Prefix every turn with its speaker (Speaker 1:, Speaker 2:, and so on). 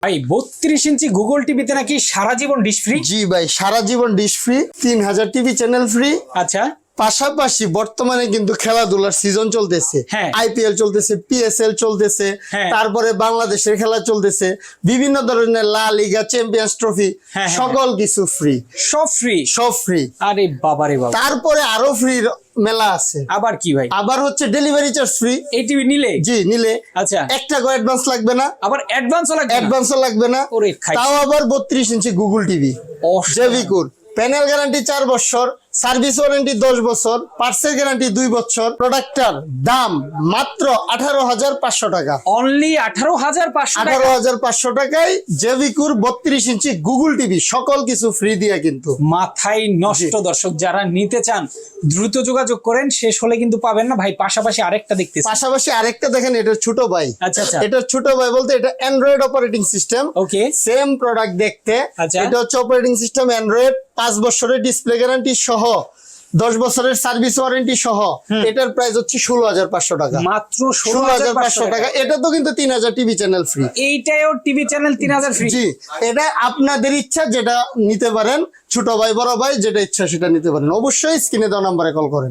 Speaker 1: ভাই 32 ইঞ্চি গুগল টিভিতে নাকি সারা জীবন ডিশ ফ্রি?
Speaker 2: জি ভাই, সারা জীবন dish free, 3000 TV channel free.
Speaker 1: আচ্ছা,
Speaker 2: পাশাপাশি বর্তমানে কিন্তু খেলাধুলার সিজন চলতেছে,
Speaker 1: হ্যাঁ।
Speaker 2: আইপিএল চলতেছে, পিএসএল চলতেছে,
Speaker 1: হ্যাঁ।
Speaker 2: তারপরে বাংলাদেশের খেলা চলতেছে, বিভিন্ন ধরনের লা লিগা, চ্যাম্পিয়ন্স ট্রফি,
Speaker 1: হ্যাঁ, হ্যাঁ,
Speaker 2: সকল কিছু ফ্রি,
Speaker 1: সব ফ্রি।
Speaker 2: সব ফ্রি।
Speaker 1: আরে বাবা রে বাবা,
Speaker 2: তারপরে আরো ফ্রি মেলা আছে।
Speaker 1: আবার কি ভাই?
Speaker 2: আবার হচ্ছে ডেলিভারি চার্জ ফ্রি।
Speaker 1: এই টিভি নিলে?
Speaker 2: জি, নিলে
Speaker 1: আচ্ছা,
Speaker 2: 1 টাকা অ্যাডভান্স লাগবে না,
Speaker 1: আবার অ্যাডভান্সও লাগবে না?
Speaker 2: অ্যাডভান্সও লাগবে না।
Speaker 1: ওরে খাই।
Speaker 2: তাও আবার 32 ইঞ্চি গুগল টিভি, জেভিকুর, প্যানেল গ্যারান্টি 4 বছর, সার্ভিস ওয়ারেন্টি 10 বছর, পার্সেল গ্যারান্টি 2 বছর। প্রোডাক্টটার দাম মাত্র 18,500 টাকা।
Speaker 1: অনলি 18,500 টাকা?
Speaker 2: 18,500 টাকায় জেভিকুর 32 ইঞ্চি গুগল টিভি, সকল কিছু ফ্রি দিয়া কিন্তু।
Speaker 1: মাথায় নষ্ট। দর্শক যারা নিতে চান দ্রুত যোগাযোগ করেন, শেষ হলে কিন্তু পাবেন না ভাই। পাশাপাশি আরেকটা দেখতেছি।
Speaker 2: পাশাপাশি আরেকটা দেখেন, এটার ছোট ভাই।
Speaker 1: আচ্ছা আচ্ছা,
Speaker 2: এটার ছোট ভাই বলতে এটা অ্যান্ড্রয়েড অপারেটিং সিস্টেম।
Speaker 1: ওকে,
Speaker 2: সেম প্রোডাক্ট দেখতে।
Speaker 1: আচ্ছা।
Speaker 2: এটা হচ্ছে অপারেটিং সিস্টেম অ্যান্ড্রয়েড, 5 বছরের ডিসপ্লে গ্যারান্টি সহ, 10 বছরের সার্ভিস ওয়ারেন্টি সহ। এটার প্রাইস হচ্ছে 16,500 টাকা।
Speaker 1: মাত্র
Speaker 2: 16,500 টাকা। এটা তো কিন্তু 3000 টিভি চ্যানেল ফ্রি।
Speaker 1: এইটাও টিভি চ্যানেল 3000 ফ্রি?
Speaker 2: জি, এটা আপনাদের ইচ্ছা, যেটা নিতে পারেন, ছোট ভাই বড় ভাই যেটা ইচ্ছা সেটা নিতে পারেন। অবশ্যই স্ক্রিনে দেওয়া নাম্বারে কল করেন।